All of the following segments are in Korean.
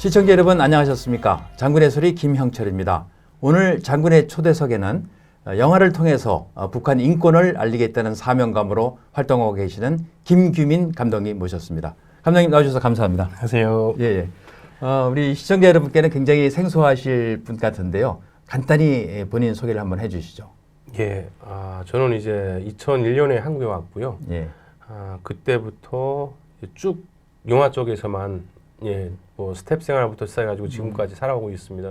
시청자 여러분 안녕하셨습니까? 장군의 소리 김형철입니다. 오늘 장군의 초대석에는 영화를 통해서 북한 인권을 알리겠다는 사명감으로 활동하고 계시는 김규민 감독님 모셨습니다. 감독님 나와주셔서 감사합니다. 안녕하세요. 예. 우리 시청자 여러분께는 굉장히 생소하실 분 같은데요. 간단히 본인 소개를 한번 해주시죠. 예, 저는 이제 2001년에 한국에 왔고요. 예. 그때부터 쭉 영화 쪽에서만 뭐 스텝 생활부터 시작해가지고 지금까지 살아오고 있습니다.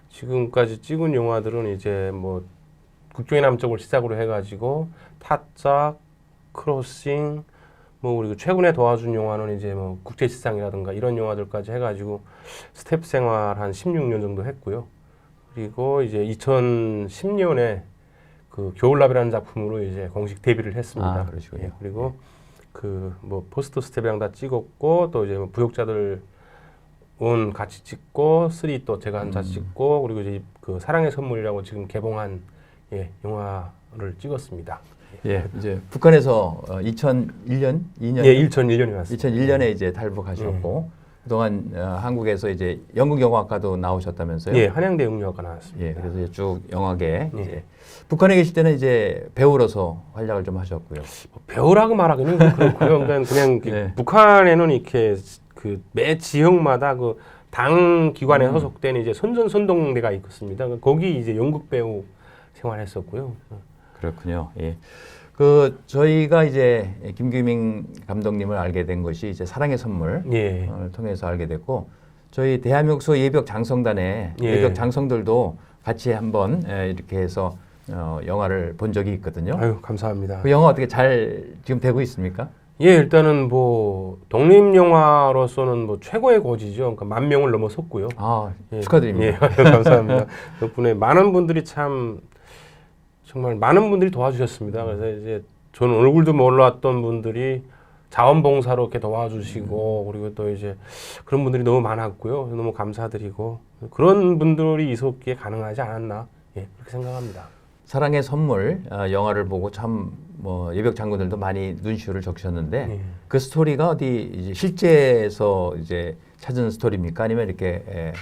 지금까지 찍은 영화들은 이제 뭐 국경의 남쪽을 시작으로 해가지고 타짜, 크로싱, 뭐 그리고 최근에 도와준 영화는 이제 뭐 국제시장이라든가 이런 영화들까지 해가지고 스텝 생활 한 16년 정도 했고요. 그리고 이제 2010년에 그 겨울나비라는 작품으로 이제 공식 데뷔를 했습니다. 그러시군요. 예, 그리고 그 뭐 포스트 스텝이랑 다 찍었고 또 이제 뭐 부역자들 온 같이 찍고 3 또 제가 혼자 찍고 그리고 이제 그 사랑의 선물이라고 지금 개봉한 영화를 찍었습니다. 예, 이제 북한에서 2001년, 2년, 예, 2001년에 왔습니다. 2001년에 이제 탈북하셨고 그동안 한국에서 이제 연극 영화과도 나오셨다면서요? 예, 한양대 영문학과 나왔습니다. 예, 그래서 이제 쭉 영화계 이제 북한에 계실 때는 이제 배우로서 활약을 좀 하셨고요. 배우라고 말하기는 그렇고요. 그냥 예. 북한에는 이렇게 그 매 지역마다 그 당 기관에 소속된 이제 선전선동대가 있었습니다. 거기 이제 연극 배우 생활했었고요. 그렇군요. 예. 그 저희가 이제 김규민 감독님을 알게 된 것이 이제 사랑의 선물을 통해서 알게 됐고 저희 대한민국 예벽 장성단의 예벽 장성들도 같이 한번 이렇게 해서 영화를 본 적이 있거든요. 아유, 감사합니다. 그 영화 어떻게 잘 지금 되고 있습니까? 예, 일단은 뭐 독립 영화로서는 뭐 최고의 고지죠. 그러니까 10,000명을 넘어섰고요. 축하드립니다. 예, 감사합니다. 덕분에 많은 분들이 정말 많은 분들이 도와주셨습니다. 그래서 이제 저는 얼굴도 몰랐던 분들이 자원봉사로 이렇게 도와주시고 그리고 또 이제 그런 분들이 너무 많았고요. 너무 감사드리고 그런 분들이 있었기에 가능하지 않았나 그렇게 생각합니다. 사랑의 선물 영화를 보고 참 뭐 예벽 장군들도 많이 눈시울을 적셨는데 그 스토리가 어디 이제 실제에서 이제 찾은 스토리입니까? 아니면 이렇게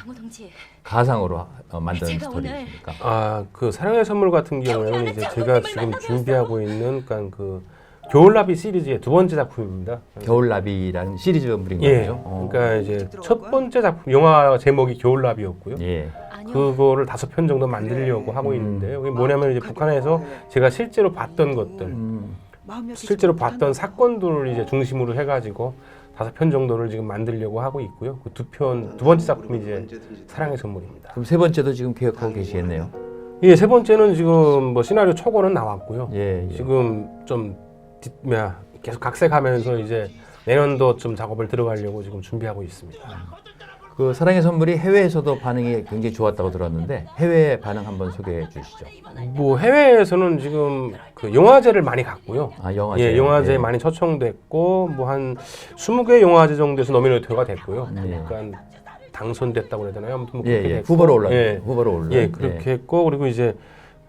가상으로 만든 스토리입니까? 그 사랑의 선물 같은 경우에는 이제 제가 지금 준비하고 있는 그러니까 그 겨울나비 시리즈의 두 번째 작품입니다. 겨울나비라는 시리즈물인 거죠. 그러니까 이제 첫 번째 작품 영화 제목이 겨울나비였고요. 그거를 5편 정도 만들려고 하고 있는데요. 그게 뭐냐면 이제 북한에서 제가 실제로 봤던 것들, 실제로 봤던 사건들을 이제 중심으로 해가지고 5편 정도를 지금 만들려고 하고 있고요. 그 두 번째 작품이 이제 사랑의 선물입니다. 그럼 세 번째도 지금 계획하고 계시겠네요. 예, 세 번째는 지금 뭐 시나리오 초고는 나왔고요. 지금 좀 계속 각색하면서 이제 내년도 좀 작업을 들어가려고 지금 준비하고 있습니다. 그 사랑의 선물이 해외에서도 반응이 굉장히 좋았다고 들었는데 해외 반응 한번 소개해 주시죠. 뭐 해외에서는 지금 그 영화제를 많이 갔고요. 영화제. 영화제에 많이 초청됐고 뭐 한 20개 영화제 정도에서 노미네이트가 됐고요. 그러니까 당선됐다고 그래야 되나요? 아무튼 뭐 그렇게 됐고. 후보로 올라. 그렇게 했고 그리고 이제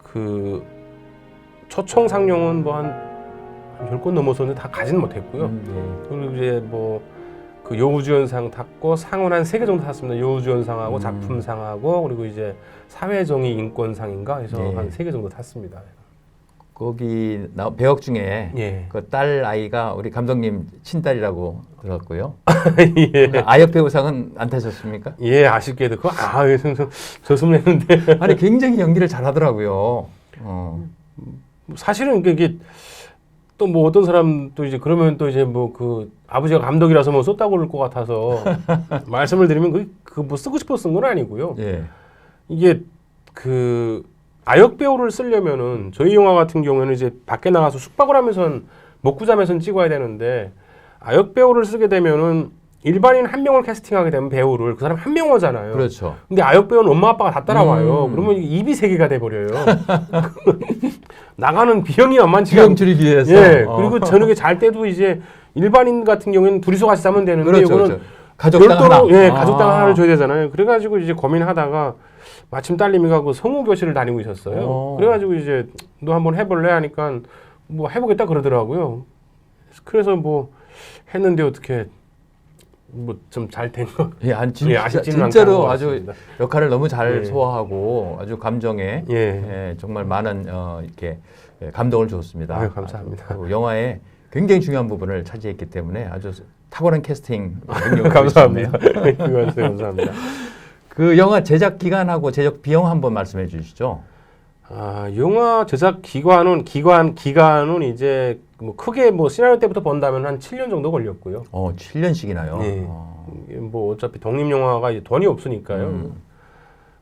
그 초청 상영은 뭐 한 10건 넘어섰는데 다 가지는 못했고요. 그리고 이제 뭐 그 여우주연상 탔고 상은 한 3개 정도 탔습니다. 여우주연상하고 작품상하고 그리고 이제 사회정의 인권상인가 해서 한 3개 정도 탔습니다. 거기 배역 중에 그 딸 아이가 우리 감독님 친딸이라고 들었고요. 아역 배우상은 안 타셨습니까? 예, 아쉽게도 그거 저승했는데 아니 굉장히 연기를 잘하더라고요. 사실은 이게 또 뭐 어떤 사람 또 이제 그러면 또 이제 뭐 그 아버지가 감독이라서 뭐 썼다고 그럴 것 같아서 말씀을 드리면 그 뭐 쓰고 싶어 쓴 건 아니고요. 이게 그 아역 배우를 쓰려면은 저희 영화 같은 경우에는 이제 밖에 나가서 숙박을 하면서 먹고 자면서 찍어야 되는데 아역 배우를 쓰게 되면은 일반인 한 명을 캐스팅하게 되면 배우를 그 사람 한 명이잖아요. 그렇죠. 근데 아역 배우는 엄마 아빠가 다 따라와요. 그러면 입이 3개가 돼 버려요. 나가는 비용이 만만치가 비용 줄이기 위해서. 그리고 저녁에 잘 때도 이제 일반인 같은 경우에는 둘이서 같이 자면 되는데 이거는 가족당 하나. 가족당 하나를 줘야 되잖아요. 그래가지고 이제 고민하다가 마침 딸내미가 그 성우 교실을 다니고 있었어요. 그래가지고 이제 너 한번 해볼래 하니까 뭐 해보겠다 그러더라고요. 그래서 뭐 했는데 어떻게 뭐 좀 잘 된 거. 예, 아쉽지는 진짜로 않은 것 아주 같습니다. 역할을 너무 잘 예. 소화하고 아주 감정에 예. 정말 많은 이렇게 감동을 줬습니다. 아유, 감사합니다. 아주 영화의 굉장히 중요한 부분을 차지했기 때문에 아주 탁월한 캐스팅 능력을 감사합니다. 보여주셨네요. 감사합니다. 그 영화 제작 기간하고 제작 비용 한번 말씀해 주시죠. 아, 영화 제작 기간은 이제 뭐 크게 뭐 시나리오 때부터 본다면 한 7년 정도 걸렸고요. 7년씩이나요. 네. 뭐 어차피 독립 영화가 이제 돈이 없으니까요.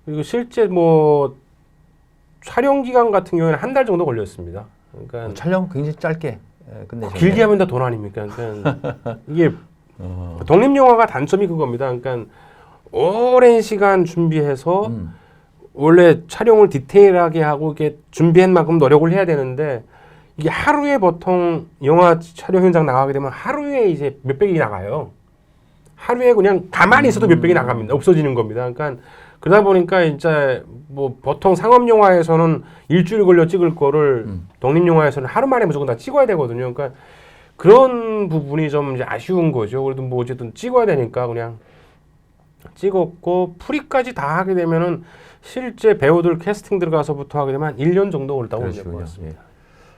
그리고 실제 뭐 촬영 기간 같은 경우에는 한 달 정도 걸렸습니다. 그러니까 촬영 굉장히 짧게 끝내셨네요. 길게 하면 다 돈 아닙니까? 그러니까 이게 독립 영화가 단점이 그겁니다. 그러니까 오랜 시간 준비해서 원래 촬영을 디테일하게 하고 이게 준비한 만큼 노력을 해야 되는데 이게 하루에 보통 영화 촬영 현장 나가게 되면 하루에 이제 몇백이 나가요. 하루에 그냥 가만히 있어도 몇백이 나갑니다. 없어지는 겁니다. 그러니까 그러다 보니까 이제 뭐 보통 상업 영화에서는 일주일 걸려 찍을 거를 독립 영화에서는 하루 만에 무조건 다 찍어야 되거든요. 그러니까 그런 부분이 좀 이제 아쉬운 거죠. 그래도 뭐 어쨌든 찍어야 되니까 그냥 찍었고 프리까지 다 하게 되면은 실제 배우들 캐스팅 들어가서부터 하게 되면 한 1년 정도 걸렸다고 보면 될 것 같습니다.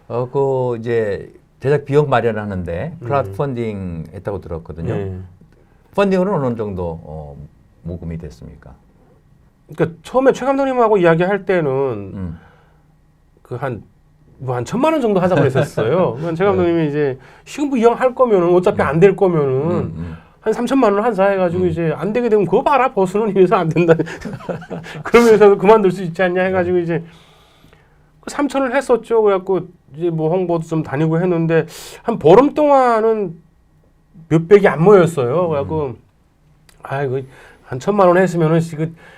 그 이제 제작 비용 마련하는데 크라우드 펀딩 했다고 들었거든요. 네. 펀딩으로는 어느 정도 모금이 됐습니까? 그러니까 처음에 최 감독님하고 이야기할 때는 그 한 1,000만 원 정도 하자고 했었어요. 그러니까 최 감독님이 이제 시금부 이왕 거면은 어차피 안 될 거면은 한 3,000만 원 한사 해가지고 이제 안 되게 되면 그거 봐라 버스는 이래서 안 된다. 그러면서 그만둘 수 있지 않냐 해가지고 이제 3,000을 했었죠. 그래갖고 이제 뭐 홍보도 좀 다니고 했는데 한 보름 동안은 몇백이 안 모였어요. 그래갖고 아이고 한 1,000만 원 했으면은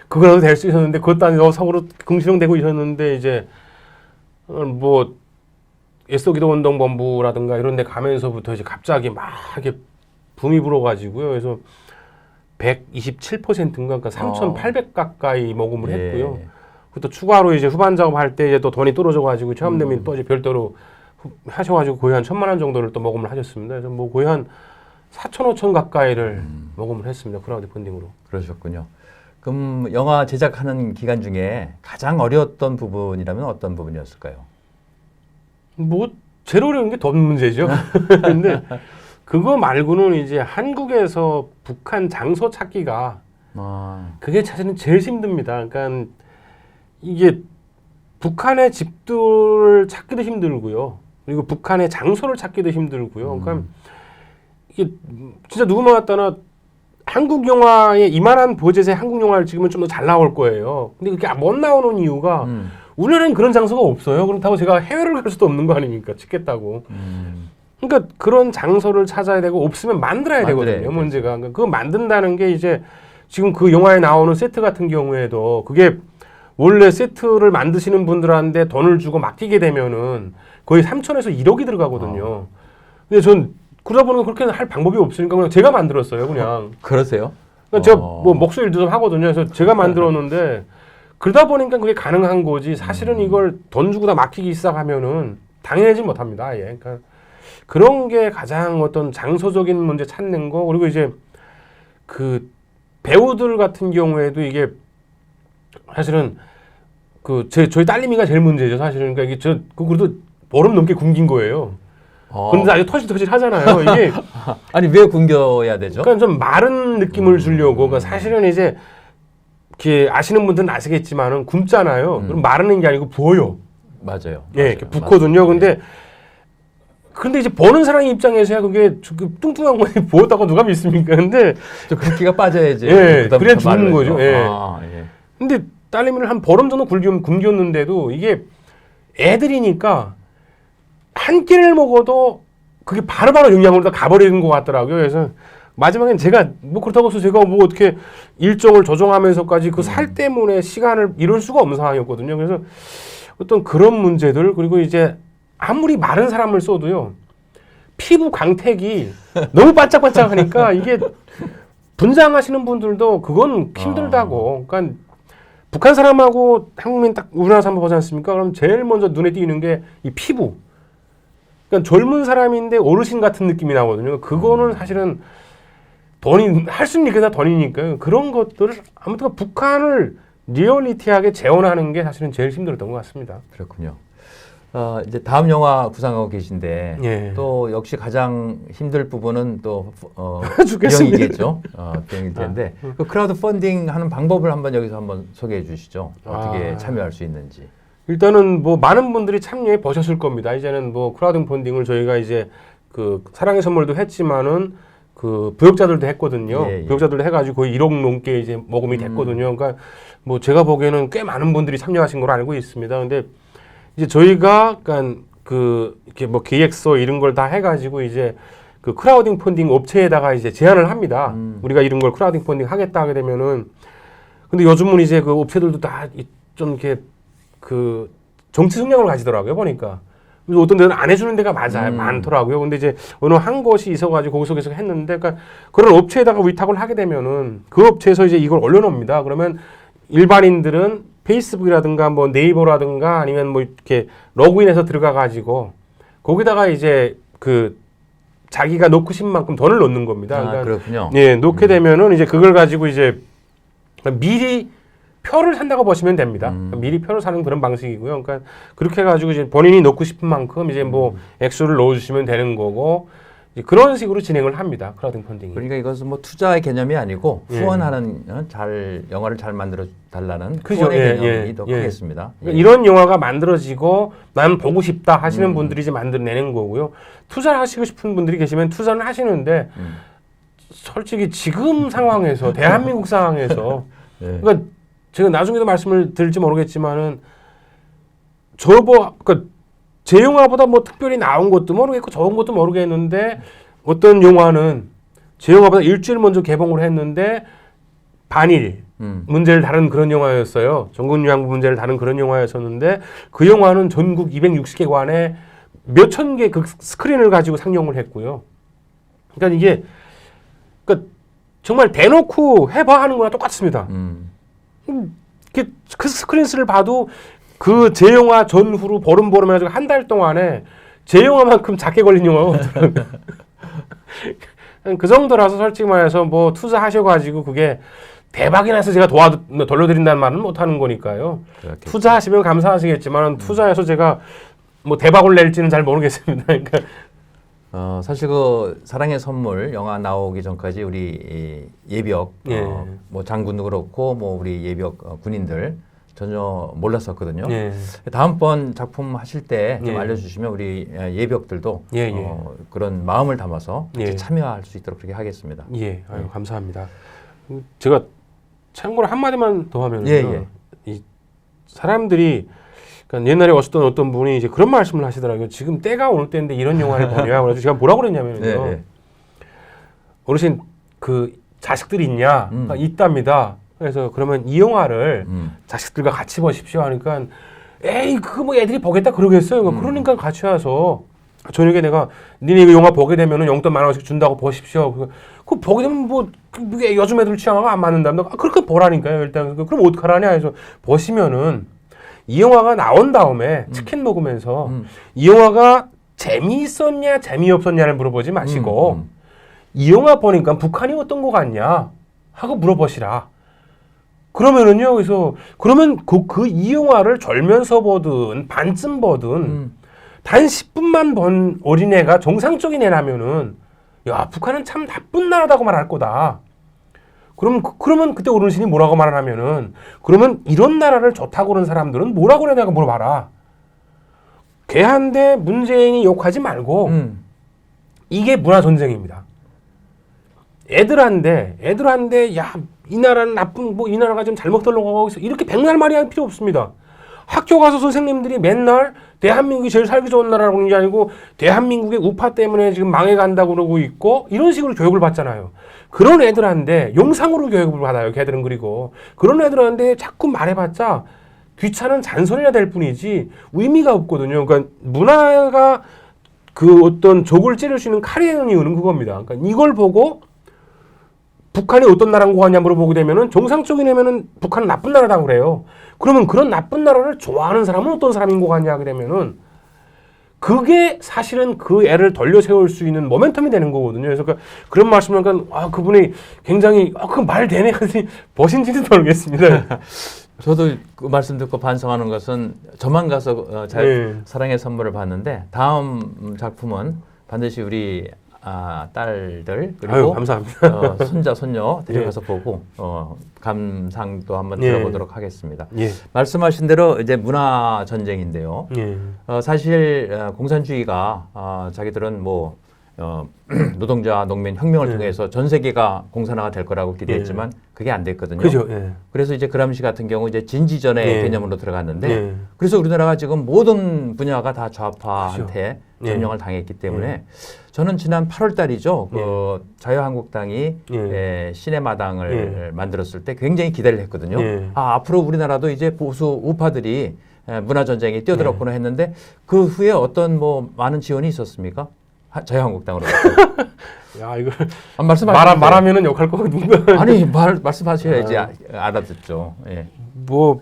그거라도 될 수 있었는데 그것도 아니고 서로 궁시렁대고 있었는데 이제 뭐 예서기도 운동본부라든가 이런 데 가면서부터 이제 갑자기 막 이렇게 붐이 불어가지고요. 그래서 127%인가 그러니까 3,800 가까이 모금을 했고요. 그것도 추가로 이제 후반 작업할 때 이제 또 돈이 떨어져가지고 최감독님이 또 이제 별도로 하셔가지고 거의 한 1,000만 원 정도를 또 모금을 하셨습니다. 그래서 뭐 거의 한 4천 5천 가까이를 모금을 했습니다. 크라우드 펀딩으로. 그러셨군요. 그럼 영화 제작하는 기간 중에 가장 어려웠던 부분이라면 어떤 부분이었을까요? 뭐 제일 어려운 게 돈 문제죠. 근데 그거 말고는 이제 한국에서 북한 장소 찾기가 그게 사실은 제일 힘듭니다. 그러니까 이게 북한의 집들을 찾기도 힘들고요. 그리고 북한의 장소를 찾기도 힘들고요. 그러니까 이게 진짜 누구만 왔다나 한국 영화에 이만한 버젯의 한국 영화를 찍으면 좀 더 잘 나올 거예요. 근데 그게 못 나오는 이유가 우리나라는 그런 장소가 없어요. 그렇다고 제가 해외를 갈 수도 없는 거 아닙니까? 찍겠다고. 그러니까 그런 장소를 찾아야 되고 없으면 만들어야 되거든요. 문제가. 그러니까 그거 만든다는 게 이제 지금 그 영화에 나오는 세트 같은 경우에도 그게 원래 세트를 만드시는 분들한테 돈을 주고 맡기게 되면은 거의 3천에서 1억이 들어가거든요. 근데 전 그러다 보니까 그렇게 할 방법이 없으니까 그냥 제가 만들었어요. 그냥. 그러세요? 그러니까 제가 뭐 목소리를 좀 하거든요. 그래서 제가 만들었는데 그러다 보니까 그게 가능한 거지. 사실은 이걸 돈 주고 다 맡기기 시작하면은 당연하지 못합니다. 아예. 그러니까 그런 게 가장 어떤 장소적인 문제 찾는 거 그리고 이제 그 배우들 같은 경우에도 이게 사실은 그 저희 딸내미가 제일 문제죠. 사실은 그러니까 이게 그래도 보름 넘게 굶긴 거예요. 근데 아주 터질터질 하잖아요. 이게 아니 왜 굶겨야 되죠? 그러니까 좀 마른 느낌을 주려고. 그러니까 사실은 이제 이렇게 아시는 분들은 아시겠지만은 굶잖아요. 그럼 마르는 게 아니고 부어요. 맞아요. 예, 이렇게 붓거든요. 근데 이제 보는 사람 입장에서야 그게 뚱뚱한 거에 부었다고 누가 믿습니까? 근데 저 붓기가 빠져야지. 예, 그래야 죽는 거죠. 예. 예. 근데 딸내미를 한 보름 정도 굶겼는데도 이게 애들이니까 한 끼를 먹어도 그게 바로바로 영양으로 다 가버리는 것 같더라고요. 그래서 마지막엔 제가 뭐 그렇다고 해서 제가 뭐 어떻게 일정을 조정하면서까지 그 살 때문에 시간을 이룰 수가 없는 상황이었거든요. 그래서 어떤 그런 문제들 그리고 이제 아무리 마른 사람을 써도요 피부 광택이 너무 반짝반짝하니까 이게 분장하시는 분들도 그건 힘들다고. 그러니까 북한 사람하고 한국민 딱 우리나라 사람 보지 않습니까? 그럼 제일 먼저 눈에 띄는 게 이 피부. 그러니까 젊은 사람인데 어르신 같은 느낌이 나거든요. 그거는 사실은 돈이 할 수 있는 게 다 돈이니까요. 그런 것들을 아무튼 북한을 리얼리티하게 재현하는 게 사실은 제일 힘들었던 것 같습니다. 그렇군요. 이제 다음 영화 구상하고 계신데 예. 또 역시 가장 힘들 부분은 또 죽겠습니다. 비용이겠죠. 비용일 텐데 그 크라우드 펀딩 하는 방법을 한번 여기서 한번 소개해 주시죠. 어떻게 참여할 수 있는지. 일단은 뭐 많은 분들이 참여해 보셨을 겁니다. 이제는 뭐 크라우드 펀딩을 저희가 이제 그 사랑의 선물도 했지만은 그 부역자들도 했거든요. 예, 예. 부역자들도 해가지고 거의 1억 넘게 이제 모금이 됐거든요. 그러니까 뭐 제가 보기에는 꽤 많은 분들이 참여하신 걸로 알고 있습니다. 근데 이제 저희가 약간 그 이렇게 뭐 기획서 이런 걸 다 해가지고 이제 그 크라우딩 펀딩 업체에다가 이제 제안을 합니다. 우리가 이런 걸 크라우딩 펀딩 하겠다 하게 되면은 근데 요즘은 이제 그 업체들도 다 좀 이렇게 그 정치 성향을 가지더라고요 보니까. 그래서 어떤 데는 안 해주는 데가 맞아요. 많더라고요. 근데 이제 어느 한 곳이 있어가지고 거기서 계속 했는데, 그러니까 그런 업체에다가 위탁을 하게 되면은 그 업체에서 이제 이걸 올려놓습니다. 그러면 일반인들은 페이스북이라든가 뭐 네이버라든가 아니면 뭐 이렇게 로그인해서 들어가가지고 거기다가 이제 그 자기가 넣고 싶은 만큼 돈을 넣는 겁니다. 그러니까 그렇군요. 예, 놓게 되면은 이제 그걸 가지고 이제 미리 표를 산다고 보시면 됩니다. 미리 표를 사는 그런 방식이고요. 그러니까 그렇게 해가지고 이제 본인이 넣고 싶은 만큼 이제 뭐 액수를 넣어주시면 되는 거고 이제 그런 식으로 진행을 합니다. 크라우드 펀딩이. 그러니까 이것은 뭐 투자의 개념이 아니고 예. 후원하는 영화를 잘 만들어 달라는 그죠. 후원의 예, 개념이 예, 더 예. 크겠습니다. 그러니까 이런 영화가 만들어지고 난 보고 싶다 하시는 분들이 이제 만들어내는 거고요. 투자를 하시고 싶은 분들이 계시면 투자는 하시는데 솔직히 지금 상황에서 대한민국 상황에서 예. 그러니까 제가 나중에도 말씀을 드릴지 모르겠지만은 그러니까 제 영화보다 뭐 특별히 나온 것도 모르겠고 좋은 것도 모르겠는데 어떤 영화는 제 영화보다 일주일 먼저 개봉을 했는데 반일 문제를 다룬 그런 영화였어요. 전국 요양부 문제를 다룬 그런 영화였었는데 그 영화는 전국 260개관에 몇천 개 그 스크린을 가지고 상영을 했고요. 그러니까 이게 그러니까 정말 대놓고 해봐 하는 거랑 똑같습니다. 그 스크린스를 봐도 그 제 영화 전후로 보름 해가지고 한 달 동안에 제 영화만큼 작게 걸린 영화가 없더라고요. 그 정도라서 솔직히 말해서 뭐 투자하셔가지고 그게 대박이 나서 제가 돌려드린다는 말은 못하는 거니까요. 그렇겠죠. 투자하시면 감사하시겠지만 투자해서 제가 뭐 대박을 낼지는 잘 모르겠습니다. 그러니까 사실 그 사랑의 선물 영화 나오기 전까지 우리 예비역 예. 뭐 장군도 그렇고 뭐 우리 예비역 군인들 전혀 몰랐었거든요. 예. 다음번 작품 하실 때 좀 예. 알려주시면 우리 예비역들도 예. 그런 마음을 담아서 같이 예. 참여할 수 있도록 그렇게 하겠습니다. 예, 아유, 감사합니다. 제가 참고로 한마디만 더 하면 예. 이 사람들이 그러니까 옛날에 어떤 분이 이제 그런 말씀을 하시더라고요. 지금 때가 올 때인데 이런 영화를 보냐. 그래서 제가 뭐라고 그랬냐면요. 네. 어르신 그 자식들이 있냐? 있답니다. 그래서 그러면 이 영화를 자식들과 같이 보십시오 하니까 에이 그거 뭐 애들이 보겠다 그러겠어요. 그러니까 같이 와서 저녁에 내가 니네 이거 영화 보게 되면은 용돈 10,000원씩 준다고 보십시오. 그거 보게 되면 뭐 그게 요즘 애들 취향하고 안 맞는답니다. 그렇게 보라니까요. 일단 그럼 어떡하라냐 해서 보시면은 이 영화가 나온 다음에 치킨 먹으면서 이 영화가 재미있었냐 재미없었냐를 물어보지 마시고 이 영화 보니까 북한이 어떤 거 같냐 하고 물어보시라. 그러면은요, 그래서 그러면 그 이 영화를 졸면서 보든 반쯤 보든 단 10분만 본 어린애가 정상적인 애라면은 야 북한은 참 나쁜 나라다고 말할 거다. 그러면 그때 어르신이 뭐라고 말을 하면은 그러면 이런 나라를 좋다고 그러는 사람들은 뭐라고 그래 내가 물어봐라. 걔한테 문재인이 욕하지 말고 이게 문화 전쟁입니다. 애들한테 야 이 나라는 나쁜 뭐 이 나라가 좀 잘못 흘러가고 있어 이렇게 백날 말이 할 필요 없습니다. 학교 가서 선생님들이 맨날 대한민국이 제일 살기 좋은 나라라고 하는 게 아니고 대한민국의 우파 때문에 지금 망해간다고 그러고 있고 이런 식으로 교육을 받잖아요. 그런 애들한테 영상으로 교육을 받아요. 걔들은. 그리고 그런 애들한테 자꾸 말해봤자 귀찮은 잔소리나 될 뿐이지 의미가 없거든요. 그러니까 문화가 그 어떤 족을 찌를 수 있는 칼이라는 이유는 그겁니다. 그러니까 이걸 보고 북한이 어떤 나라인 거 같냐 물어보게 되면은 정상적인 애면은 북한은 나쁜 나라다 그래요. 그러면 그런 나쁜 나라를 좋아하는 사람은 어떤 사람인 거 같냐 하게 되면은 그게 사실은 그 애를 돌려 세울 수 있는 모멘텀이 되는 거거든요. 그래서 그런 말씀을 하니까 그분이 굉장히 그 말 되네 하더니 버신지도 모르겠습니다. 저도 그 말씀 듣고 반성하는 것은 저만 가서 사랑의 선물을 봤는데 다음 작품은 반드시 우리 딸들 그리고 아유, 감사합니다. 손자 손녀 데려가서 보고 감상도 한번 들어보도록 하겠습니다. 말씀하신 대로 이제 문화 전쟁인데요. 사실 공산주의가 자기들은 뭐 노동자 농민 혁명을 통해서 전 세계가 공산화가 될 거라고 기대했지만 그게 안 됐거든요. 그죠. 그래서 이제 그람시 같은 경우 이제 진지전의 개념으로 들어갔는데 그래서 우리나라가 지금 모든 분야가 다 좌파한테 점령을 당했기 때문에 저는 지난 8월 달이죠. 그 자유한국당이 시내마당을 만들었을 때 굉장히 기대를 했거든요. 앞으로 우리나라도 이제 보수 우파들이 문화전쟁에 뛰어들었구나 했는데 그 후에 어떤 뭐 많은 지원이 있었습니까? 자유한국당으로. 야, 이걸 말하면은 욕할 거거든요. 아니, 말씀하셔야지 알아듣죠. 뭐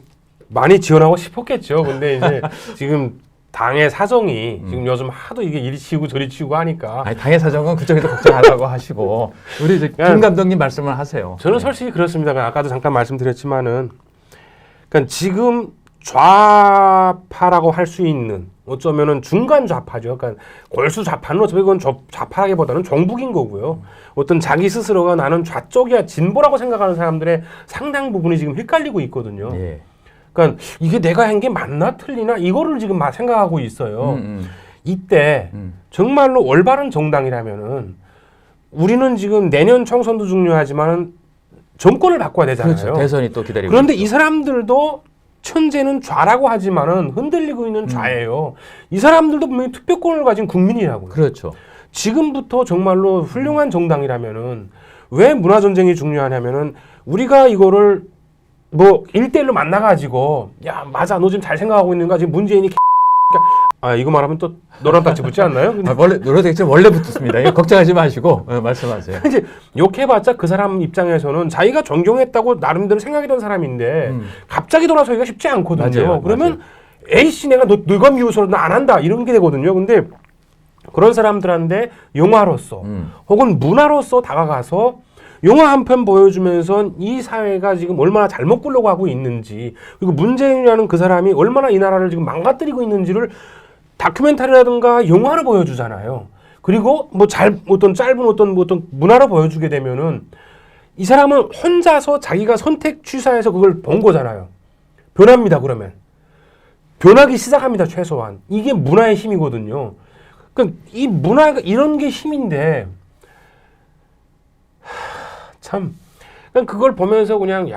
많이 지원하고 싶었겠죠. 근데 이제 지금 당의 사정이 지금 요즘 하도 이게 이리 치우고 저리 치우고 하니까. 아니, 당의 사정은 그쪽에서 걱정하라고 하시고 우리 이제 김 감독님 말씀을 하세요. 저는 솔직히 그렇습니다. 아까도 잠깐 말씀드렸지만은, 그러니까 지금 좌파라고 할 수 있는 어쩌면은 중간 좌파죠. 그러니까 골수 좌파는 어차피 그건 좌파라기보다는 종북인 거고요. 어떤 자기 스스로가 나는 좌쪽이야 진보라고 생각하는 사람들의 상당 부분이 지금 헷갈리고 있거든요. 그러니까 이게 내가 한 게 맞나 틀리나 이거를 지금 생각하고 있어요. 이때 정말로 올바른 정당이라면은 우리는 지금 내년 총선도 중요하지만 정권을 바꿔야 되잖아요. 그렇죠. 대선이 또 기다리고 그런데 있죠. 이 사람들도 천재는 좌라고 하지만은 흔들리고 있는 좌예요. 이 사람들도 분명히 투표권을 가진 국민이라고요. 그렇죠. 지금부터 정말로 훌륭한 정당이라면은 왜 문화 전쟁이 중요하냐면은 우리가 이거를 뭐 1대1로 만나가지고 야 맞아 너 지금 잘 생각하고 있는가 지금 문재인이 이거 말하면 또 너랑 딱지 붙지 않나요? 원래 노래대체 원래 붙습니다. 이거 걱정하지 마시고 말씀하세요. 이제 욕해봤자 그 사람 입장에서는 자기가 존경했다고 나름대로 생각했던 사람인데 갑자기 돌아서기가 쉽지 않거든요. 맞아요, 그러면 에이씨 내가 너가 미워서 나 안 한다 이런 게 되거든요. 근데 그런 사람들한테 영화로서 혹은 문화로서 다가가서 영화 한 편 보여주면서 이 사회가 지금 얼마나 잘못 굴러가고 하고 있는지 그리고 문재인이라는 그 사람이 얼마나 이 나라를 지금 망가뜨리고 있는지를 다큐멘터리라든가 영화로 보여주잖아요. 그리고 뭐 어떤 짧은 어떤 문화로 보여주게 되면은 이 사람은 혼자서 자기가 선택 취사해서 그걸 본 거잖아요. 변합니다. 그러면 변하기 시작합니다. 최소한 이게 문화의 힘이거든요. 그러니까 이 문화가 이런 게 힘인데. 참, 그러니까 그걸 보면서 그냥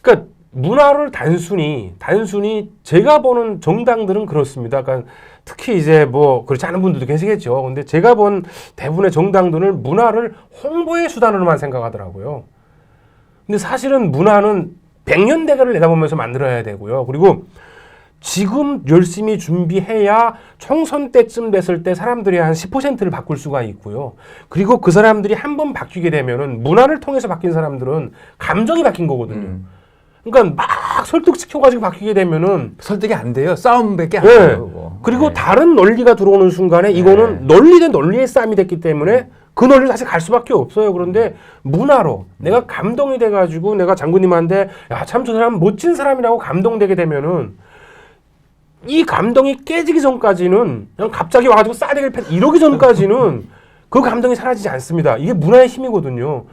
그러니까 문화를 단순히 제가 보는 정당들은 그렇습니다. 그러니까 특히 이제 뭐 그렇지 않은 분들도 계시겠죠. 근데 제가 본 대부분의 정당들은 문화를 홍보의 수단으로만 생각하더라고요. 근데 사실은 문화는 100년 대계를 내다보면서 만들어야 되고요. 그리고 지금 열심히 준비해야 총선 때쯤 됐을 때 사람들이 한 10%를 바꿀 수가 있고요. 그리고 그 사람들이 한 번 바뀌게 되면은 문화를 통해서 바뀐 사람들은 감정이 바뀐 거거든요. 그러니까 막 설득시켜가지고 바뀌게 되면은 설득이 안 돼요. 싸움밖에 안 돼요. 그리고 다른 논리가 들어오는 순간에 이거는 논리 대 논리의 싸움이 됐기 때문에 그 논리를 사실 갈 수밖에 없어요. 그런데 문화로 내가 감동이 돼가지고 내가 장군님한테 야, 참 저 사람 멋진 사람이라고 감동되게 되면은 이 감동이 깨지기 전까지는 그냥 갑자기 와가지고 싸대기를 이러기 전까지는 그 감동이 사라지지 않습니다. 이게 문화의 힘이거든요.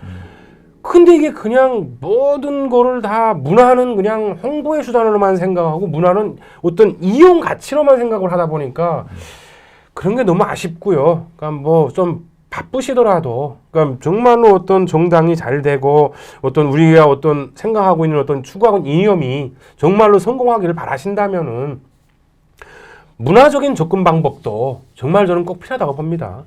근데 이게 그냥 모든 거를 다 문화는 그냥 홍보의 수단으로만 생각하고 문화는 어떤 이용 가치로만 생각을 하다 보니까 그런 게 너무 아쉽고요. 그러니까 뭐 좀 바쁘시더라도 그러니까 정말로 어떤 정당이 잘 되고 어떤 우리가 어떤 생각하고 있는 어떤 추구하고 있는 이념이 정말로 성공하기를 바라신다면은 문화적인 접근 방법도 정말 저는 꼭 필요하다고 봅니다.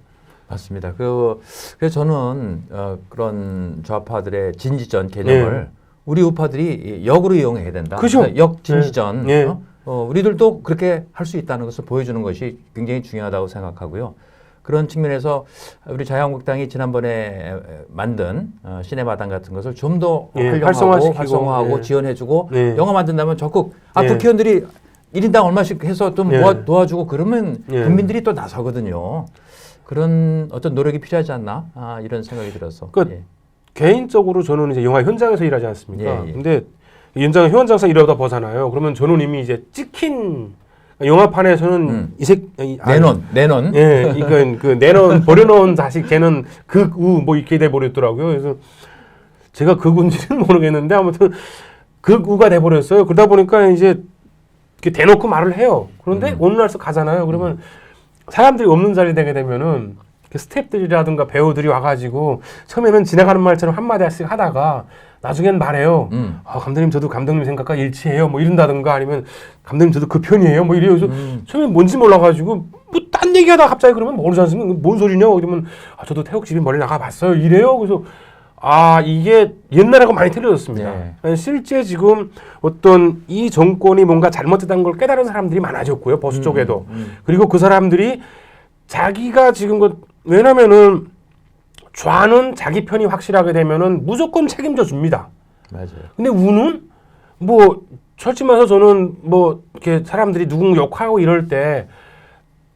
맞습니다. 그래서 저는 그런 좌파들의 진지전 개념을 우리 우파들이 역으로 이용해야 된다. 그죠? 역진지전. 우리들도 그렇게 할 수 있다는 것을 보여주는 것이 굉장히 중요하다고 생각하고요. 그런 측면에서 우리 자유한국당이 지난번에 만든 시내마당 같은 것을 좀 더 활용하고 활성화하고 지원해주고 영화 만든다면 적극 국회의원들이 1인당 얼마씩 해서 좀 예. 도와주고 그러면 예. 국민들이 또 나서거든요. 그런 어떤 노력이 필요하지 않나? 이런 생각이 들어서. 그 개인적으로 저는 이제 영화 현장에서 일하지 않습니까? 예, 예. 근데 현장에서 일하다 보잖아요. 그러면 저는 이미 이제 찍힌 영화판에서는 내놓은. 예, 그러니까 그 버려놓은 자식 걔는 극우 뭐 이렇게 돼 버렸더라고요. 그래서 제가 극우인지는 모르겠는데 아무튼 극우가 돼 버렸어요. 그러다 보니까 이제 이렇게 대놓고 말을 해요. 그런데 어느 날서 가잖아요. 그러면 사람들이 없는 자리 되게 되면은 스태프들이라든가 배우들이 와가지고 처음에는 지나가는 말처럼 한마디씩 하다가 나중엔 말해요. 감독님 저도 감독님 생각과 일치해요. 뭐 이런다든가 아니면 감독님 저도 그 편이에요. 뭐 이래요. 그래서 처음에 뭔지 몰라가지고 뭐 딴 얘기하다가 갑자기 그러면 모르지 않습니까? 뭔 소리냐? 그러면 저도 태국집이 멀리 나가봤어요. 이래요. 그래서 이게 옛날하고 많이 틀려졌습니다. 네. 실제 지금 어떤 이 정권이 뭔가 잘못했다는 걸 깨달은 사람들이 많아졌고요. 보수 쪽에도. 그리고 그 사람들이 자기가 지금 왜냐면은 좌는 자기 편이 확실하게 되면은 무조건 책임져 줍니다. 맞아요. 근데 우는 뭐 솔직히 말해서 저는 뭐 이렇게 사람들이 누군가 욕하고 이럴 때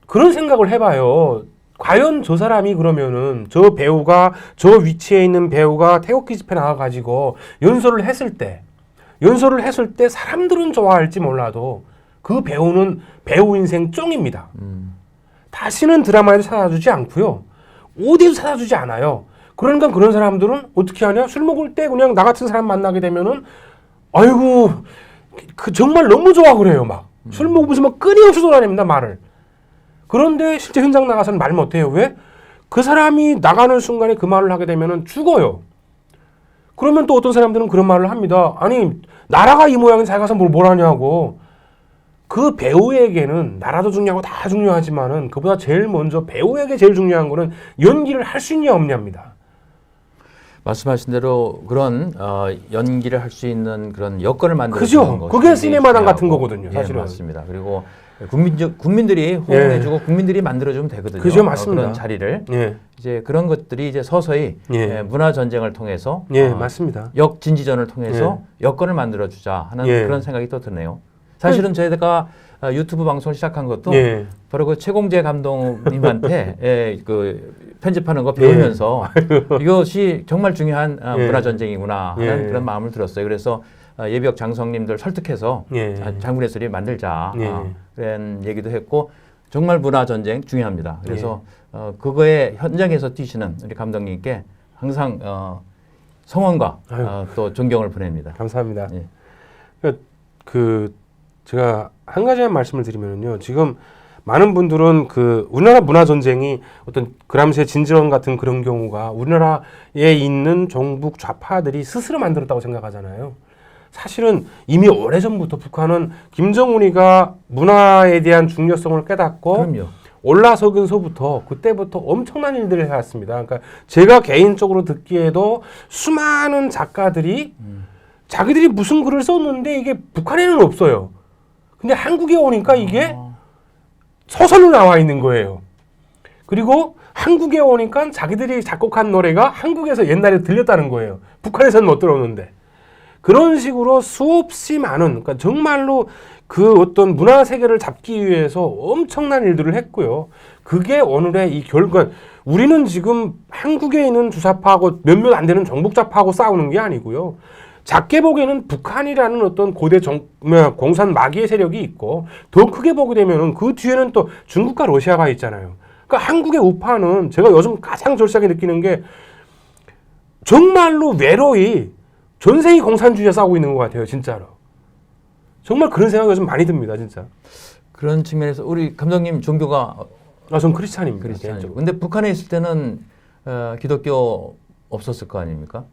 그런 생각을 해봐요. 과연 저 사람이 그러면은 저 배우가 저 위치에 있는 배우가 태극기 집회 나와가지고 연설을 했을 때 사람들은 좋아할지 몰라도 그 배우는 배우 인생 쫑입니다. 다시는 드라마에도 찾아주지 않고요. 어디도 찾아주지 않아요. 그러니까 그런 사람들은 어떻게 하냐? 술 먹을 때 그냥 나 같은 사람 만나게 되면은 아이고 정말 너무 좋아 그래요. 막 술 먹으면서 막 끊임없이 돌아냅니다 말을. 그런데 실제 현장 나가서는 말 못해요. 왜? 그 사람이 나가는 순간에 그 말을 하게 되면은 죽어요. 그러면 또 어떤 사람들은 그런 말을 합니다. 아니 나라가 이 모양인데 잘 가서 뭘 하냐고. 그 배우에게는 나라도 중요하고 다 중요하지만은 그보다 제일 먼저 배우에게 제일 중요한 거는 연기를 할 수 있냐 없냐입니다. 말씀하신 대로 그런 연기를 할 수 있는 그런 여건을 만들어 그죠? 주는 거. 그게 시네마당 같은 거거든요, 사실은. 예, 맞습니다. 그리고 국민들이 호응해주고 국민들이 만들어주면 되거든요. 그죠, 맞습니다. 그런 자리를 예. 이제 그런 것들이 이제 서서히 문화 전쟁을 통해서 맞습니다. 역진지전을 통해서 여건을 만들어 주자 하는 그런 생각이 또 드네요. 사실은 저희가 유튜브 방송을 시작한 것도 바로 그 최공재 감독님한테 그 편집하는 거 배우면서 이것이 정말 중요한 문화 전쟁이구나 하는 그런 마음을 들었어요. 그래서 예비역 장성님들 설득해서 장군의 소리 만들자 그런 얘기도 했고 정말 문화 전쟁 중요합니다. 그래서 그거에 현장에서 뛰시는 우리 감독님께 항상 성원과 또 존경을 보냅니다. 감사합니다. 제가 한 가지만 말씀을 드리면요. 지금 많은 분들은 그 우리나라 문화 전쟁이 어떤 그람시의 진지원 같은 그런 경우가 우리나라에 있는 종북 좌파들이 스스로 만들었다고 생각하잖아요. 사실은 이미 오래전부터 북한은 김정은이가 문화에 대한 중요성을 깨닫고 그럼요. 올라서면서부터 그때부터 엄청난 일들을 해왔습니다. 그러니까 제가 개인적으로 듣기에도 수많은 작가들이 자기들이 무슨 글을 썼는데 이게 북한에는 없어요. 근데 한국에 오니까 이게 소설로 나와 있는 거예요. 그리고 한국에 오니까 자기들이 작곡한 노래가 한국에서 옛날에 들렸다는 거예요. 북한에서는 못 들었는데. 그런 식으로 수없이 많은, 그러니까 정말로 그 어떤 문화 세계를 잡기 위해서 엄청난 일들을 했고요. 그게 오늘의 이 결과, 우리는 지금 한국에 있는 주사파하고 몇몇 안 되는 종북자파하고 싸우는 게 아니고요. 작게 보기에는 북한이라는 어떤 고대 공산 마귀의 세력이 있고 더 크게 보게 되면은 그 뒤에는 또 중국과 러시아가 있잖아요. 그러니까 한국의 우파는 제가 요즘 가장 절실하게 느끼는 게 정말로 외로이 전생이 공산주의에 싸우고 있는 것 같아요, 진짜로. 정말 그런 생각이 요즘 많이 듭니다, 진짜. 그런 측면에서 우리 감독님 종교가 전 크리스찬입니다. 크리스찬이고. 근데 북한에 있을 때는 기독교 없었을 거 아닙니까?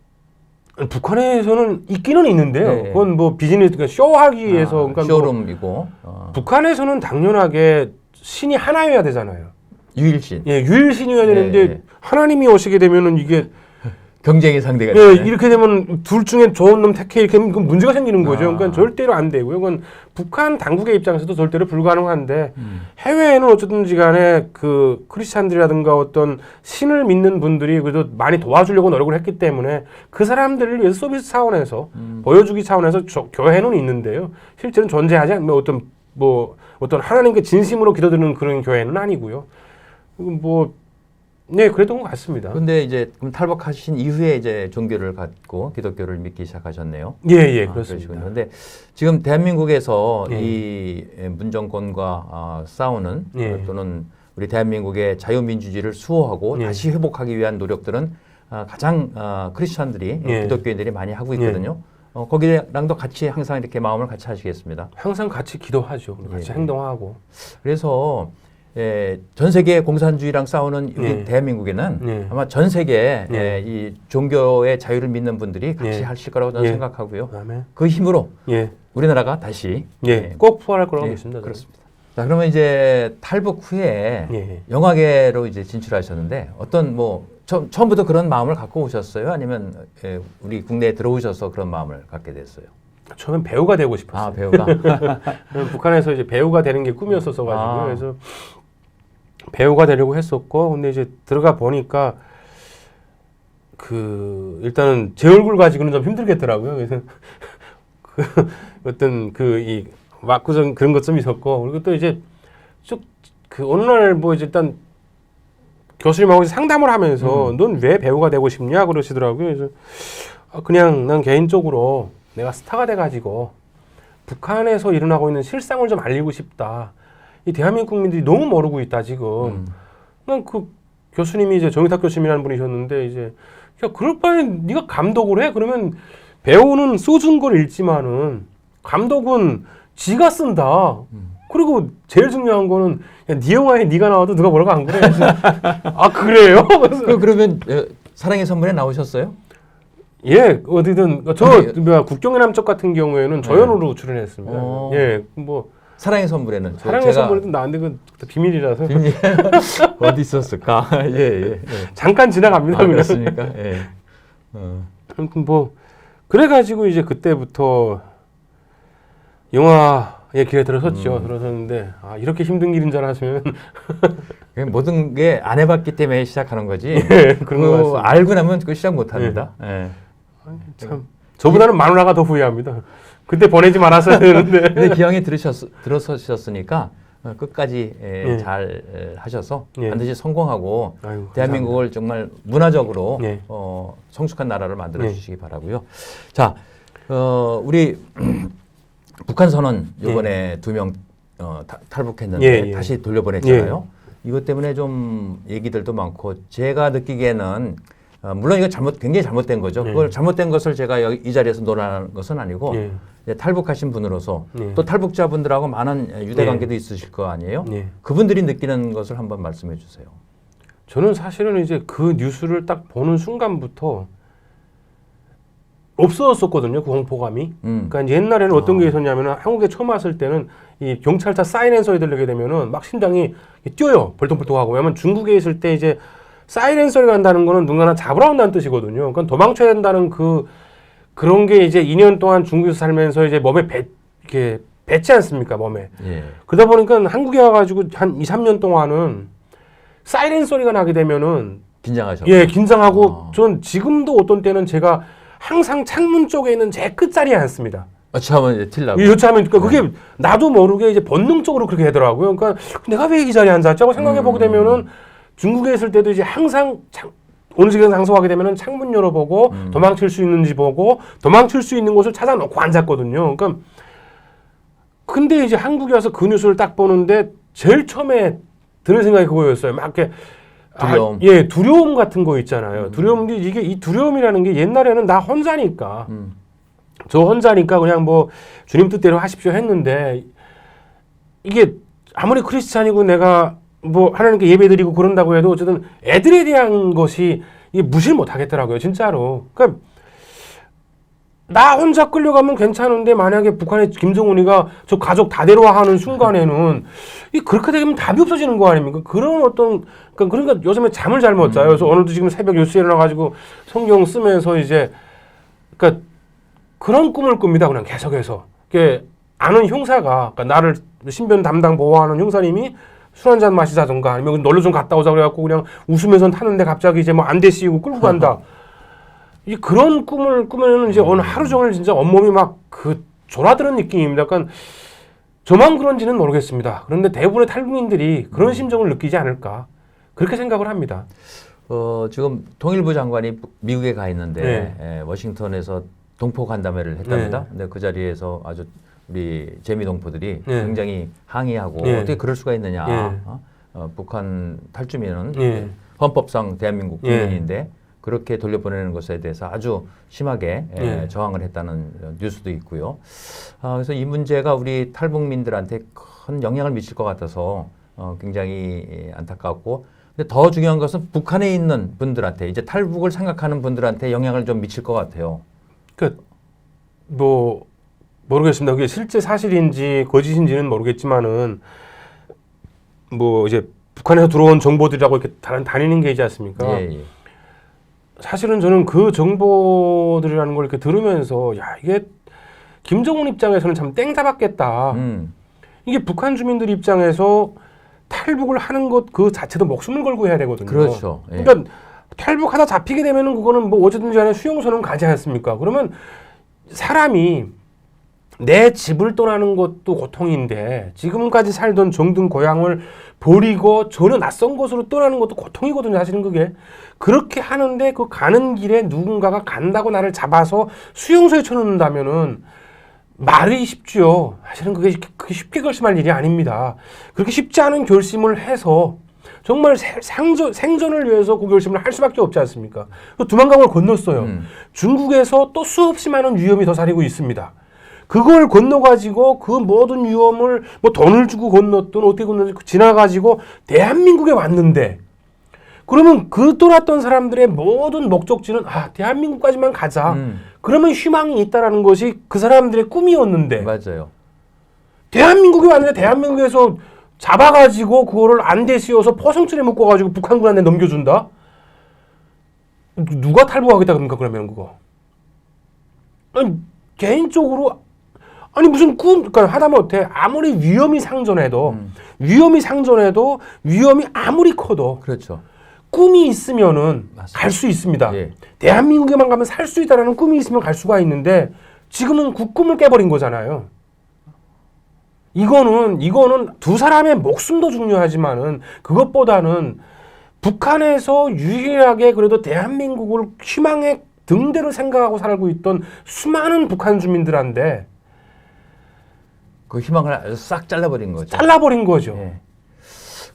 북한에서는 있기는 있는데요. 그건 뭐 비즈니스, 그러니까 쇼하기 위해서. 그러니까 쇼룸이고. 북한에서는 당연하게 신이 하나여야 되잖아요. 유일신. 유일신이어야 되는데 하나님이 오시게 되면은 이게 경쟁의 상대가 되네. 이렇게 되면 둘 중에 좋은 놈 택해 이렇게 하면 그건 문제가 생기는 거죠. 그러니까 절대로 안 되고요. 그건 북한 당국의 입장에서도 절대로 불가능한데 해외에는 어쨌든지 간에 그 크리스찬들이라든가 어떤 신을 믿는 분들이 그래도 많이 도와주려고 노력을 했기 때문에 그 사람들을 위해서 서비스 차원에서 보여주기 차원에서 교회는 있는데요. 실제는 존재하지 않는 어떤 뭐 어떤 하나님께 진심으로 기도드리는 그런 교회는 아니고요. 뭐 네, 그랬던 것 같습니다. 근데 이제 그럼 탈북하신 이후에 이제 종교를 갖고 기독교를 믿기 시작하셨네요. 예, 그렇습니다. 그런데 지금 대한민국에서 예. 이 문정권과 싸우는 예. 또는 우리 대한민국의 자유민주주의를 수호하고 예. 다시 회복하기 위한 노력들은 가장 크리스천들이 예. 기독교인들이 많이 하고 있거든요. 거기랑도 같이 항상 이렇게 마음을 같이 하시겠습니다. 항상 같이 기도하죠. 같이 예. 행동하고. 그래서 전 세계 공산주의랑 싸우는 여기 예. 대한민국에는 예. 아마 전 세계 예. 이 종교의 자유를 믿는 분들이 같이 예. 하실 거라고 저는 예. 생각하고요. 아멘. 그 힘으로 예. 우리나라가 다시 꼭 부활할 거라고 예, 믿습니다. 저는. 그렇습니다. 자, 그러면 이제 탈북 후에 예. 영화계로 이제 진출하셨는데 어떤 뭐 처음부터 그런 마음을 갖고 오셨어요? 아니면 우리 국내에 들어오셔서 그런 마음을 갖게 됐어요? 저는 배우가 되고 싶었어요. 아, 배우가. 북한에서 이제 배우가 되는 게 꿈이었어서 가지고 아. 그래서 배우가 되려고 했었고, 근데 이제 들어가 보니까 그 일단은 제 얼굴 가지고는 좀 힘들겠더라고요. 그래서 그 어떤 그 이 막구정 그런 것 좀 있었고, 그리고 또 이제 쭉 그 어느 날 뭐 이제 일단 교수님하고 상담을 하면서 넌 왜 배우가 되고 싶냐 그러시더라고요. 그래서 그냥 난 개인적으로 내가 스타가 돼가지고 북한에서 일어나고 있는 실상을 좀 알리고 싶다. 이 대한민국 국민들이 너무 모르고 있다 지금. 난 그 교수님이 이제 정의탁 교수님이라는 분이셨는데 이제 야 그럴 바엔 네가 감독을 해. 그러면 배우는 써준 걸 읽지만은 감독은 지가 쓴다. 그리고 제일 중요한 거는 야, 네 영화에 네가 나와도 누가 뭐라고 안 그래. 그래서 아 그래요? 그러면 사랑의 선물에 나오셨어요? 예, 어디든 저 국경의 남쪽 같은 경우에는 조연으로 출연했습니다. 예, 뭐 사랑의 선물에는 사랑의 선물은 나한테 그 비밀이라서 어디 있었을까? 예. 잠깐 지나갑니다. 그냥. 그렇습니까? 예. 아무튼 뭐 그래가지고 이제 그때부터 영화의 길에 들어섰죠. 들어섰는데 아 이렇게 힘든 길인 줄 알았으면 모든 게 안 해봤기 때문에 시작하는 거지. 예, 그런 거 같습니다. 알고 나면 그 시작 못합니다. 예. 참 저보다는 마누라가 더 후회합니다. 그때 보내지 말았어야 되는데. 근데 기왕에 들어서셨으니까 끝까지 잘 하셔서 반드시 성공하고 아유, 대한민국을 정말 문화적으로 예. 성숙한 나라를 만들어 주시기 바라고요. 자, 우리 북한 선언 이번에 2명 탈북했는데 다시 돌려보냈잖아요. 이것 때문에 좀 얘기들도 많고 제가 느끼기에는 물론 이거 굉장히 잘못된 거죠. 그걸 잘못된 것을 제가 이 자리에서 논하는 것은 아니고 이제 탈북하신 분으로서 또 탈북자분들하고 많은 유대관계도 있으실 거 아니에요. 그분들이 느끼는 것을 한번 말씀해 주세요. 저는 사실은 이제 그 뉴스를 딱 보는 순간부터 없어졌었거든요. 그 공포감이. 그러니까 이제 옛날에는 어떤 게 있었냐면은 한국에 처음 왔을 때는 이 경찰차 사이렌 소리 들리게 되면은 막 심장이 뛰어요. 벌떡벌떡하고. 왜냐면 중국에 있을 때 이제 사이렌 소리가 난다는 거는 누군가나 잡으러 온다는 뜻이거든요. 그러니까 도망쳐야 된다는 그런 게 이제 2년 동안 중국에서 살면서 이제 몸에 이렇게 뱉지 않습니까, 몸에. 그러다 보니까 한국에 와가지고 한 2, 3년 동안은 사이렌 소리가 나게 되면은 긴장하셨고. 예, 긴장하고 전 지금도 어떤 때는 제가 항상 창문 쪽에 있는 제 끝자리에 앉습니다. 여차하면 이제 틸라고. 여차하면 그게 나도 모르게 이제 본능적으로 그렇게 되더라고요. 그러니까 내가 왜 이 자리에 앉았지 하고 생각해 보게 되면은 중국에 있을 때도 이제 항상 어느 지역에 장소하게 되면은 창문 열어보고 도망칠 수 있는지 보고 도망칠 수 있는 곳을 찾아놓고 앉았거든요. 그러니까 근데 이제 한국에 와서 그 뉴스를 딱 보는데 제일 처음에 드는 생각이 그거였어요. 막 이렇게 두려움. 두려움 같은 거 있잖아요. 두려움이 이게 이 두려움이라는 게 옛날에는 나 혼자니까 저 혼자니까 그냥 뭐 주님 뜻대로 하십시오 했는데 이게 아무리 크리스찬이고 내가 뭐 하나님께 예배드리고 그런다고 해도 어쨌든 애들에 대한 것이 이게 무시를 못 하겠더라고요, 진짜로. 그러니까 나 혼자 끌려가면 괜찮은데 만약에 북한의 김정은이가 저 가족 다 데려와 하는 순간에는 이 그렇게 되면 답이 없어지는 거 아닙니까? 그런 어떤 그러니까 요즘에 잠을 잘 못 자요. 그래서 오늘도 지금 새벽 뉴스에 일어나가지고 성경 쓰면서 이제 그러니까 그런 꿈을 꿉니다. 그냥 계속해서. 이게 아는 형사가 그러니까 나를 신변 담당 보호하는 형사님이 술 한잔 마시자던가 아니면 놀러 좀 갔다 오자 그래갖고 그냥 웃으면서 타는데 갑자기 이제 뭐 안대 씌우고 끌고 간다. 이 그런 꿈을 꾸면은 이제 오늘 하루 종일 진짜 온몸이 막 그 졸아드는 느낌입니다. 약간 저만 그런지는 모르겠습니다. 그런데 대부분의 탈북민들이 그런 심정을 느끼지 않을까 그렇게 생각을 합니다. 지금 통일부 장관이 미국에 가 있는데 워싱턴에서 동포 간담회를 했답니다. 근데 그 자리에서 아주 우리 재미동포들이 굉장히 항의하고 어떻게 그럴 수가 있느냐. 북한 탈주민은 헌법상 대한민국 국민인데 그렇게 돌려보내는 것에 대해서 아주 심하게 저항을 했다는 뉴스도 있고요. 그래서 이 문제가 우리 탈북민들한테 큰 영향을 미칠 것 같아서 굉장히 안타깝고, 근데 더 중요한 것은 북한에 있는 분들한테, 이제 탈북을 생각하는 분들한테 영향을 좀 미칠 것 같아요. 그러니까 뭐 모르겠습니다. 그게 실제 사실인지 거짓인지는 모르겠지만은 뭐 이제 북한에서 들어온 정보들이라고 이렇게 다니는 게 있지 않습니까? 사실은 저는 그 정보들이라는 걸 이렇게 들으면서 야, 이게 김정은 입장에서는 참 땡 잡았겠다. 이게 북한 주민들 입장에서 탈북을 하는 것 그 자체도 목숨을 걸고 해야 되거든요. 그렇죠. 그러니까 탈북하다 잡히게 되면은 그거는 뭐 어쨌든지 간에 수용소는 가지 않습니까? 그러면 사람이 내 집을 떠나는 것도 고통인데 지금까지 살던 정든 고향을 버리고 전혀 낯선 곳으로 떠나는 것도 고통이거든요. 사실은 그게. 그렇게 하는데 그 가는 길에 누군가가 간다고 나를 잡아서 수용소에 쳐넣는다면은 말이 쉽지요. 사실은 그게 쉽게 결심할 일이 아닙니다. 그렇게 쉽지 않은 결심을 해서 정말 생존을 위해서 그 결심을 할 수밖에 없지 않습니까? 두만강을 건넜어요. 중국에서 또 수없이 많은 위험이 더 사리고 있습니다. 그걸 건너가지고 그 모든 위험을 뭐 돈을 주고 건넜든 어떻게 건너든지 지나가지고 대한민국에 왔는데, 그러면 그 떠났던 사람들의 모든 목적지는 대한민국까지만 가자. 그러면 희망이 있다라는 것이 그 사람들의 꿈이었는데. 맞아요. 대한민국에 왔는데 대한민국에서 잡아가지고 그거를 안대 씌워서 포성줄에 묶어가지고 북한군한테 넘겨준다? 누가 탈북하겠다 그럽니까 그러면 그거? 아니, 개인적으로 무슨 그러니까 하다못해 아무리 위험이 상존해도 위험이 아무리 커도 그렇죠. 꿈이 있으면은 갈 수 있습니다. 대한민국에만 가면 살 수 있다라는 꿈이 있으면 갈 수가 있는데 지금은 그 꿈을 깨버린 거잖아요. 이거는 두 사람의 목숨도 중요하지만은 그것보다는 북한에서 유일하게 그래도 대한민국을 희망의 등대로 생각하고 살고 있던 수많은 북한 주민들한테 그 희망을 아주 싹 잘라버린 거죠.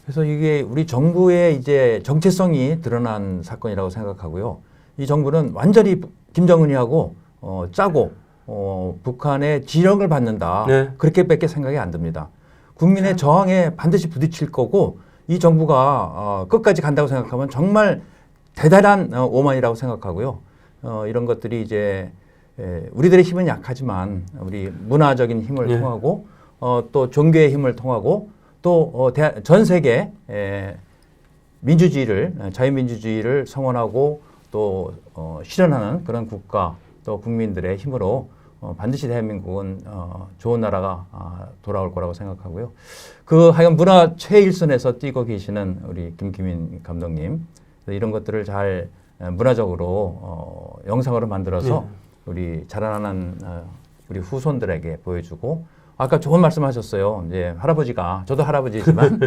그래서 이게 우리 정부의 이제 정체성이 드러난 사건이라고 생각하고요. 이 정부는 완전히 김정은이하고 짜고 북한의 지령을 받는다. 그렇게밖에 생각이 안 듭니다. 국민의 저항에 반드시 부딪힐 거고, 이 정부가 끝까지 간다고 생각하면 정말 대단한 오만이라고 생각하고요. 이런 것들이 이제 우리들의 힘은 약하지만 우리 문화적인 힘을 통하고 또 종교의 힘을 통하고 또 전 세계 민주주의를, 자유민주주의를 성원하고 또 실현하는 그런 국가 또 국민들의 힘으로 반드시 대한민국은 좋은 나라가 돌아올 거라고 생각하고요. 하여간 문화 최일선에서 뛰고 계시는 우리 김기민 감독님, 이런 것들을 잘 문화적으로 영상으로 만들어서 우리 자라나는 우리 후손들에게 보여주고, 아까 좋은 말씀하셨어요. 이제 할아버지가, 저도 할아버지지만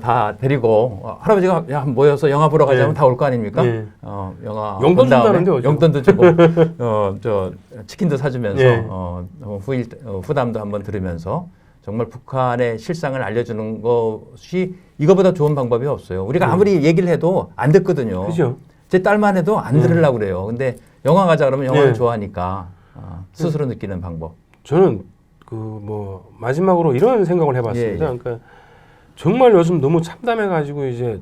다 데리고 할아버지가 야 모여서 영화 보러 가자면 다 올 거 아닙니까? 영화 용돈 준다는데 용돈도 주고 저 치킨도 사주면서 후담도 한번 들으면서 정말 북한의 실상을 알려주는 것이 이거보다 좋은 방법이 없어요. 우리가 아무리 얘기를 해도 안 듣거든요. 그죠? 제 딸만 해도 안 들으려고 그래요. 근데 영화 가자 그러면 영화를 좋아하니까 스스로 느끼는 방법. 저는 마지막으로 이런 생각을 해봤습니다. 그러니까 정말 요즘 너무 참담해가지고 이제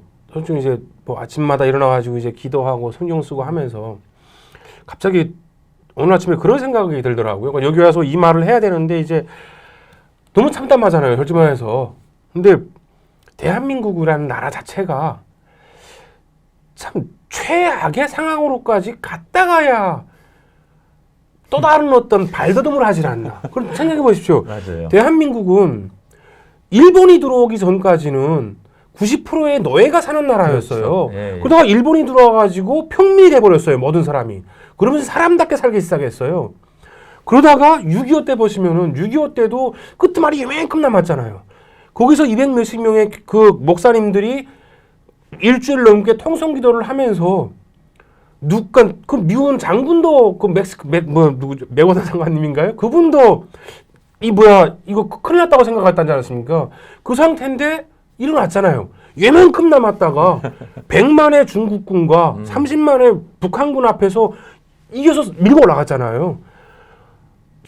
뭐 아침마다 일어나가지고 이제 기도하고 성경 쓰고 하면서 갑자기 오늘 아침에 그런 생각이 들더라고요. 그러니까 여기 와서 이 말을 해야 되는데 이제 너무 참담하잖아요. 솔직히 말해서. 근데 대한민국이라는 나라 자체가 참 최악의 상황으로까지 갔다 가야 또 다른 어떤 발돋움을 하질 않나. 그럼 생각해 보십시오. 맞아요. 대한민국은 일본이 들어오기 전까지는 90%의 노예가 사는 나라였어요. 그렇죠. 그러다가 일본이 들어와가지고 평민이 돼버렸어요. 모든 사람이. 그러면서 사람답게 살기 시작했어요. 그러다가 6.25 때 보시면은 6.25 때도 끄트말이 이만큼 남았잖아요. 거기서 200 몇십 명의 그 목사님들이 일주일 넘게 통성 기도를 하면서 누가 그 미운 장군도 그 누구죠? 맥워선 장관님인가요? 그분도 이거 큰일 났다고 생각했다지 않았습니까? 그 상태인데 일어났잖아요. 얘만큼 남았다가 100만의 중국군과 30만의 북한군 앞에서 이겨서 밀고 올라갔잖아요.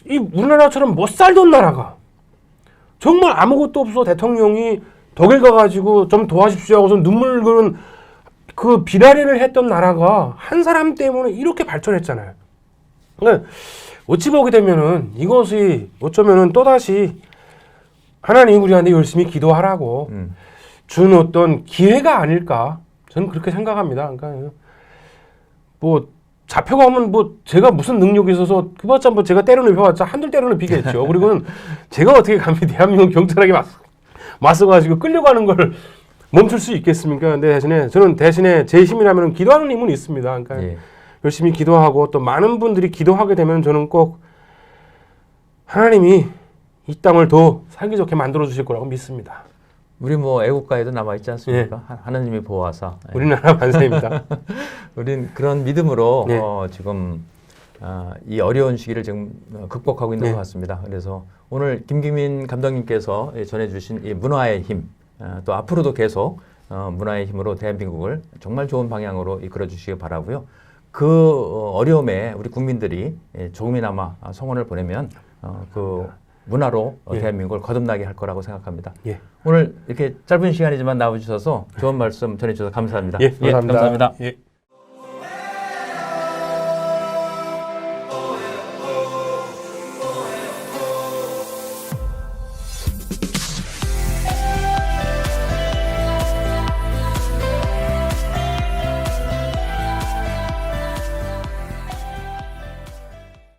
이 우리나라처럼 못 살던 나라가 정말 아무것도 없어 대통령이 독일 가가지고 좀 도와주십시오 하고서 눈물 그는 그 비라리를 했던 나라가 한 사람 때문에 이렇게 발전했잖아요. 그러니까 어찌 보게 되면은 이것이 어쩌면은 또다시 하나님 우리한테 열심히 기도하라고 준 어떤 기회가 아닐까 저는 그렇게 생각합니다. 그러니까 뭐 잡혀가 오면 뭐 제가 무슨 능력이 있어서 그봤자 뭐 제가 때려눕혀봤자 한둘 때려눕히겠죠. 그리고는 제가 어떻게 감히 대한민국 경찰에게 맞서가지고 끌려가는 걸 멈출 수 있겠습니까? 근데 저는 대신에 제 힘이라면 기도하는 힘은 있습니다. 그러니까 예. 열심히 기도하고 또 많은 분들이 기도하게 되면 저는 꼭 하나님이 이 땅을 더 살기 좋게 만들어 주실 거라고 믿습니다. 우리 뭐 애국가에도 남아 있지 않습니까? 하나님이 보호하사. 우리나라 만세입니다. 우린 그런 믿음으로 예. 지금 이 어려운 시기를 지금 극복하고 있는 네. 것 같습니다. 그래서 오늘 김규민 감독님께서 전해주신 이 문화의 힘, 또 앞으로도 계속 문화의 힘으로 대한민국을 정말 좋은 방향으로 이끌어 주시기 바라고요. 그 어려움에 우리 국민들이 조금이나마 성원을 보내면 그 문화로 예. 대한민국을 거듭나게 할 거라고 생각합니다. 예. 오늘 이렇게 짧은 시간이지만 나와주셔서 좋은 말씀 전해주셔서 감사합니다. 감사합니다. 감사합니다. 예.